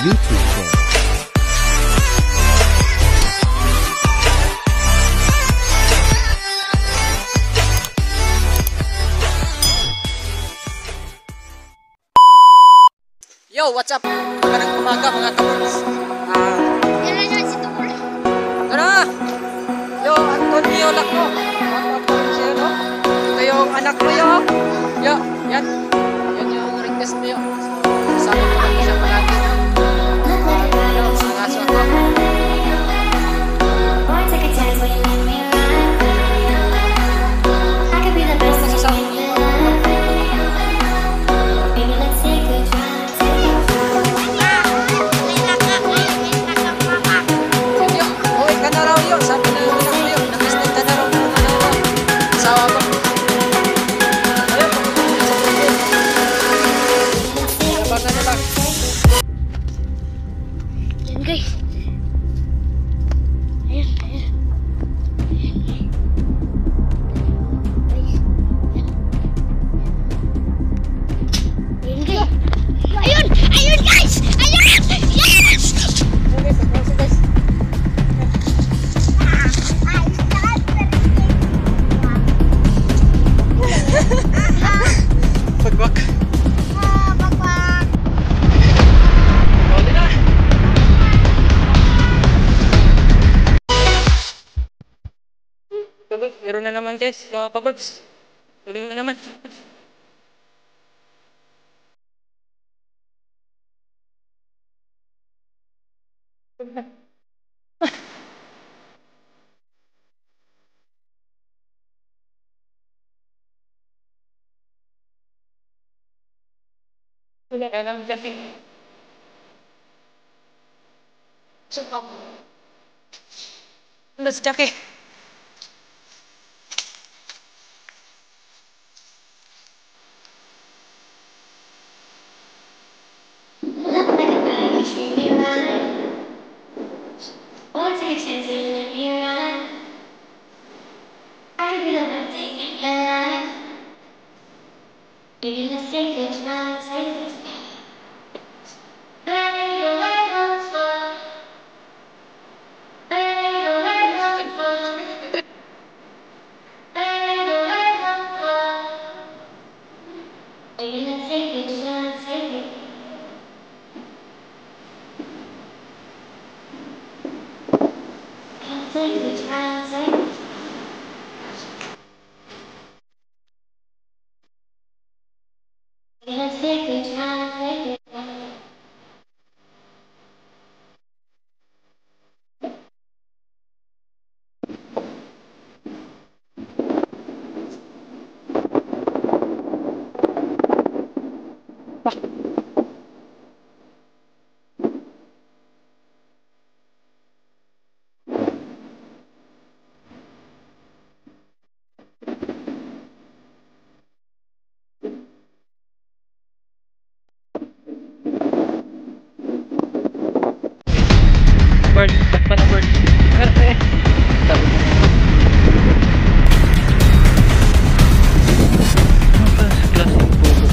YouTube channel. Yo, what's up? Magandang umaga mga kaboys. Kailan naman si Tol? Tara! Yo, Antonio Lacno. Siya, no? Ito yung anak mo, yo. Yo, yan. Yan yung request mo, yo. Sabi ko lang siya palagi. Yo, ang aso ko. Yan guys. Ayan, ayan. Ayan guys. Ayun! Ayun guys! Ayun! Yes! Pagbak. Bagbag! Huli na. Pabag, meron na naman guys. Mga pabags. Huli na naman. Wala ka lang dyan. Sukap. Let's Jackie. Bird, ba't pa na bird? Sabi mo. Ano ba sa klaseng pugo?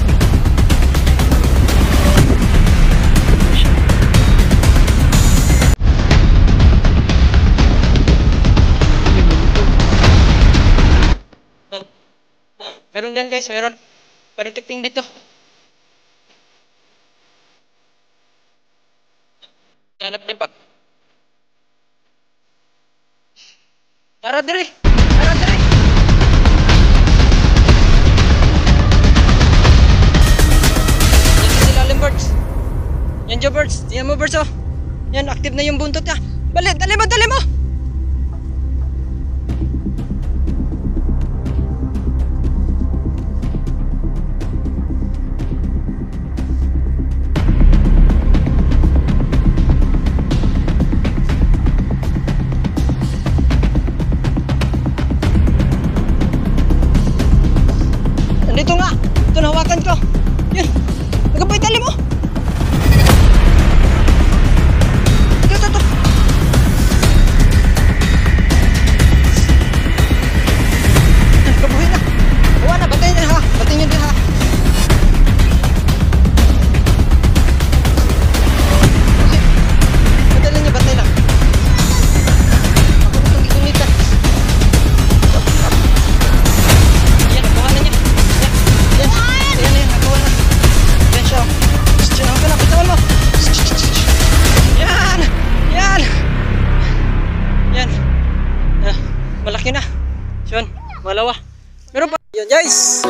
Meron din guys, meron. Parang tikting dito. Hanap din pa. Tara diri! Tara diri! Yan sa silalim birds. Yan dyan birds. Yan mo birds oh. Yan, active na yung buntot niya. Bali, dali mo, dali mo! Dito nga! Ito nahawakan ko! Yan! Nagabay tali mo! Ito! dalawa. Meron pa. Yun guys.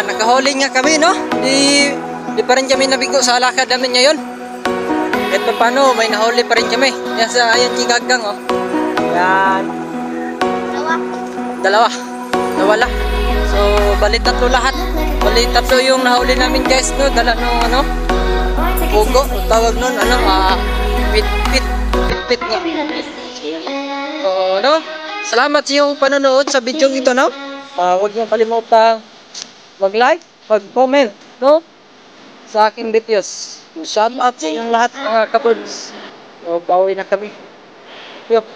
Nakahuli nga kami, no? Di pa rin kami nabigo sa lakad namin ngayon. Kahit pa paano, may nahuli pa rin kami. Yan sa ayan kigagang, oh. Yan. Dalawa. Nawala. So, bali tatlo lahat. Bali tatlo yung nahuli namin guys, no? Dala nung ano? Pugo. Tawag nun, ano? Pit nga. So, no? Salamat sa iyong panonood sa video ito, no? Huwag niyo kalimutang mag-like, mag-comment, no? Sa aking videos. Shout out sa inyong lahat mga kapuds. So, pauwi na kami. Yup.